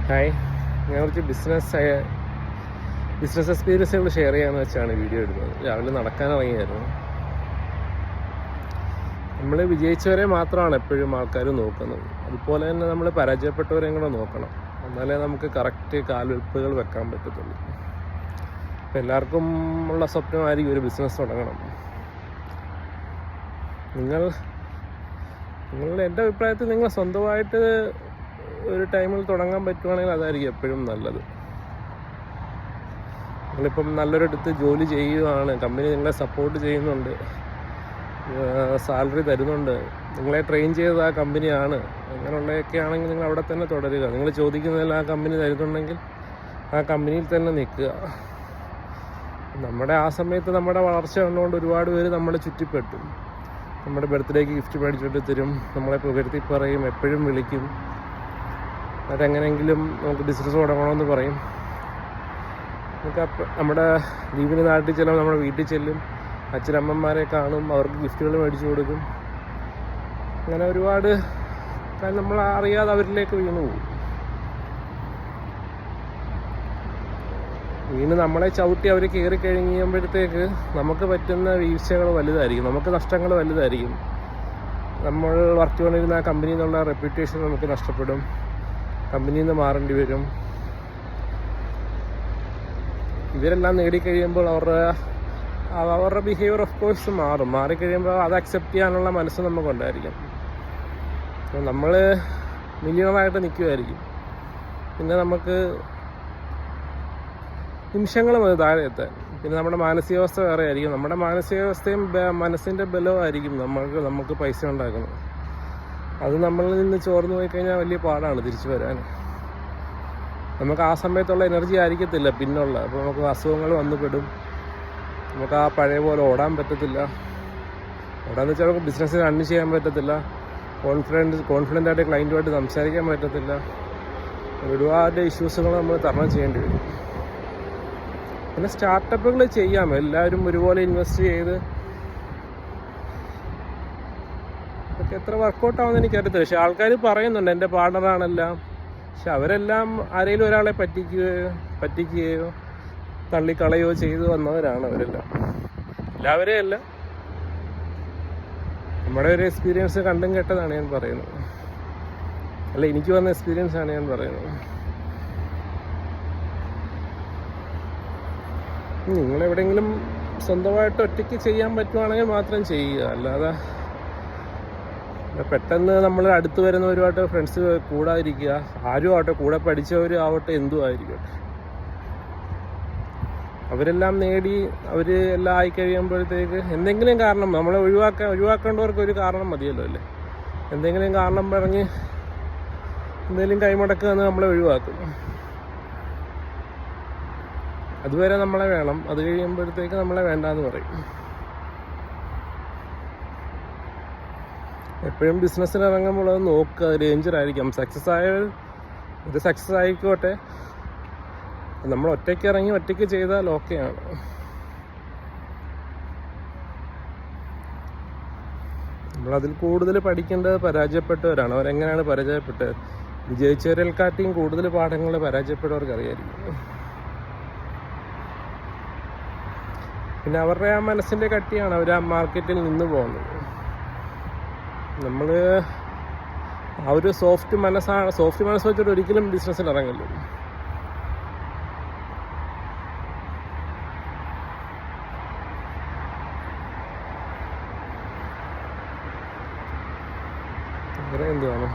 Hi, ഞാൻ കുറച്ച് business എക്സ്പീരിയൻസുകൾ share ചെയ്യാമെന്ന് വെച്ചാണ് വീഡിയോ എടുക്കുന്നത്. രാവിലെ നടക്കാൻ ഇറങ്ങിയായിരുന്നു. നമ്മൾ വിജയിച്ചവരെ മാത്രമാണ് എപ്പോഴും ആൾക്കാർ നോക്കുന്നത്. അതുപോലെ തന്നെ നമ്മൾ പരാജയപ്പെട്ടവരെയും കൂടെ നോക്കണം. എന്നാലേ നമുക്ക് കറക്റ്റ് കാൽവെപ്പുകൾ വെക്കാൻ പറ്റത്തുള്ളൂ. ഇപ്പം എല്ലാവർക്കും ഉള്ള സ്വപ്നമായിരിക്കും ഒരു ബിസിനസ് തുടങ്ങണം. നിങ്ങളുടെ എൻ്റെ അഭിപ്രായത്തിൽ നിങ്ങൾ സ്വന്തമായിട്ട് ഒരു ടൈമിൽ തുടങ്ങാൻ പറ്റുവാണെങ്കിൽ അതായിരിക്കും എപ്പോഴും നല്ലത്. നിങ്ങളിപ്പം നല്ലൊരിടത്ത് ജോലി ചെയ്യുകയാണ്, കമ്പനി നിങ്ങളെ സപ്പോർട്ട് ചെയ്യുന്നുണ്ട്, സാലറി തരുന്നുണ്ട്, നിങ്ങളെ ട്രെയിൻ ചെയ്തത് ആ കമ്പനിയാണ്, അങ്ങനെയുള്ളതൊക്കെ ആണെങ്കിൽ നിങ്ങൾ അവിടെ തന്നെ തുടരുക. നിങ്ങൾ ചോദിക്കുന്നതെല്ലാം ആ കമ്പനി തരുന്നുണ്ടെങ്കിൽ ആ കമ്പനിയിൽ തന്നെ നിൽക്കുക. നമ്മുടെ ആ സമയത്ത് നമ്മുടെ വളർച്ച കണ്ടുകൊണ്ട് ഒരുപാട് പേര് നമ്മളെ ചുറ്റിപ്പെട്ടു. നമ്മുടെ ബർത്ത്ഡേക്ക് ഗിഫ്റ്റ് മേടിച്ചിട്ട് തരും, നമ്മളെ പുകഴ്ത്തി പറയും, എപ്പോഴും വിളിക്കും, അതെങ്ങനെയെങ്കിലും നമുക്ക് ബിസിനസ് തുടങ്ങണമെന്ന് പറയും. നമുക്ക് നമ്മുടെ ലീവിന് നാട്ടിൽ ചെല്ലുമ്പോൾ നമ്മുടെ വീട്ടിൽ ചെല്ലും, അച്ഛനമ്മമാരെ കാണും, അവർക്ക് ഗിഫ്റ്റുകൾ മേടിച്ചു കൊടുക്കും. അങ്ങനെ ഒരുപാട് നമ്മൾ അറിയാതെ അവരിലേക്ക് വീണു പോകും. വീണ് നമ്മളെ ചവിട്ടി അവർ കയറി കഴിയുമ്പോഴത്തേക്ക് നമുക്ക് പറ്റുന്ന വീഴ്ചകൾ വലുതായിരിക്കും, നമുക്ക് നഷ്ടങ്ങൾ വലുതായിരിക്കും. നമ്മൾ വർക്ക് ചെയ്തുകൊണ്ടിരുന്ന ആ കമ്പനിയിൽ നിന്നുള്ള റെപ്യൂട്ടേഷൻ നമുക്ക് നഷ്ടപ്പെടും, കമ്പനിയിൽ നിന്ന് മാറേണ്ടി വരും. ഇവരെല്ലാം നേടിക്കഴിയുമ്പോൾ അവരുടെ ബിഹേവിയർ ഓഫ് കോഴ്സ് മാറിക്കഴിയുമ്പോൾ അത് അക്സെപ്റ്റ് ചെയ്യാനുള്ള മനസ്സ് നമുക്കുണ്ടായിരിക്കും. അപ്പോൾ നമ്മൾ മില്യണറായിട്ട് നിൽക്കുമായിരിക്കും. പിന്നെ നമുക്ക് നിമിഷങ്ങൾ മതി താഴെ എത്താൻ. പിന്നെ നമ്മുടെ മാനസികാവസ്ഥ വേറെ ആയിരിക്കും. നമ്മുടെ മാനസികാവസ്ഥയും മനസ്സിൻ്റെ ബലമായിരിക്കും നമുക്ക് പൈസ ഉണ്ടാക്കുന്നത്. അത് നമ്മളിൽ നിന്ന് ചോർന്നു പോയി കഴിഞ്ഞാൽ വലിയ പാടാണ് തിരിച്ചു വരാൻ. നമുക്ക് ആ സമയത്തുള്ള എനർജി ആയിരിക്കത്തില്ല പിന്നുള്ള. അപ്പോൾ നമുക്ക് അസുഖങ്ങൾ വന്നുപെടും, നമുക്ക് ആ പഴയ പോലെ ഓടാൻ പറ്റത്തില്ല. ഓടാന്ന് വെച്ചാൽ നമുക്ക് ബിസിനസ് റൺ ചെയ്യാൻ പറ്റത്തില്ല, കോൺഫിഡൻ്റ് ആയിട്ട് ക്ലയൻറ്റുമായിട്ട് സംസാരിക്കാൻ പറ്റത്തില്ല. ഒരുപാട് ഇഷ്യൂസുകൾ നമ്മൾ തരണം ചെയ്യേണ്ടി വരും. പിന്നെ സ്റ്റാർട്ടപ്പുകൾ ചെയ്യാം, എല്ലാവരും ഒരുപോലെ ഇൻവെസ്റ്റ് ചെയ്ത്. അതൊക്കെ എത്ര വർക്കൗട്ട് ആവുമെന്ന് എനിക്കറിയത്തില്ല. പക്ഷെ ആൾക്കാർ പറയുന്നുണ്ട് എൻ്റെ പാർട്ണറാണെല്ലാം. പക്ഷെ അവരെല്ലാം ആരെങ്കിലും ഒരാളെ പറ്റിക്കുകയോ തള്ളിക്കളയോ ചെയ്തു വന്നവരാണ് അവരെല്ലാം. എല്ലാവരെയും അല്ല, നമ്മുടെ ഒരു എക്സ്പീരിയൻസ് കണ്ടും കേട്ടതാണ് ഞാൻ പറയുന്നത്. അല്ല, എനിക്ക് വന്ന എക്സ്പീരിയൻസ് ആണ് ഞാൻ പറയുന്നത്. നിങ്ങളെവിടെയെങ്കിലും സ്വന്തമായിട്ട് ഒറ്റയ്ക്ക് ചെയ്യാൻ പറ്റുവാണെങ്കിൽ മാത്രം ചെയ്യുക. അല്ലാതെ പെട്ടെന്ന് നമ്മൾ അടുത്ത് വരുന്നവരുമായിട്ട് ഫ്രണ്ട്സ് കൂടാതിരിക്കുക. ആരും ആവട്ടെ, കൂടെ പഠിച്ചവരും ആവട്ടെ, എന്തും ആയിരിക്കട്ടെ, അവരെല്ലാം നേടി അവർ എല്ലാം ആയിക്കഴിയുമ്പോഴത്തേക്ക് എന്തെങ്കിലും കാരണം നമ്മളെ ഒഴിവാക്കേണ്ടവർക്ക് ഒരു കാരണം മതിയല്ലോ അല്ലേ. എന്തെങ്കിലും കാരണം പറഞ്ഞ് എന്തെങ്കിലും കൈമുടക്കുക എന്ന് നമ്മളെ ഒഴിവാക്കും. അതുവരെ നമ്മളെ വേണം, അത് കഴിയുമ്പോഴത്തേക്ക് നമ്മളെ വേണ്ടാന്ന് പറയും. എപ്പോഴും ബിസിനസ്സിന് ഇറങ്ങുമ്പോൾ അത് നോക്കുക, ഡേഞ്ചറായിരിക്കും. സക്സസ് ആയിക്കോട്ടെ, നമ്മൾ ഒറ്റയ്ക്ക് ഇറങ്ങി ഒറ്റയ്ക്ക് ചെയ്താൽ ഓക്കെയാണ്. നമ്മളതിൽ കൂടുതൽ പഠിക്കേണ്ടത് പരാജയപ്പെട്ടവരാണ്. അവരെങ്ങനെയാണ് പരാജയപ്പെട്ടത്. വിജയിച്ചവരെക്കാട്ടിയും കൂടുതൽ പാഠങ്ങൾ പരാജയപ്പെട്ടവർക്ക് അറിയായിരിക്കും. പിന്നെ അവരുടെ ആ മനസ്സിൻ്റെ കട്ടിയാണ് അവർ ആ മാർക്കറ്റിൽ നിന്ന് പോകുന്നത്. നമ്മൾ ആ ഒരു സോഫ്റ്റ് മനസ്സ് വെച്ചിട്ട് ഒരിക്കലും ബിസിനസ്സിൽ ഇറങ്ങില്ല. അങ്ങനെ എന്തുവാണ്.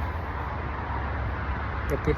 ഓക്കെ.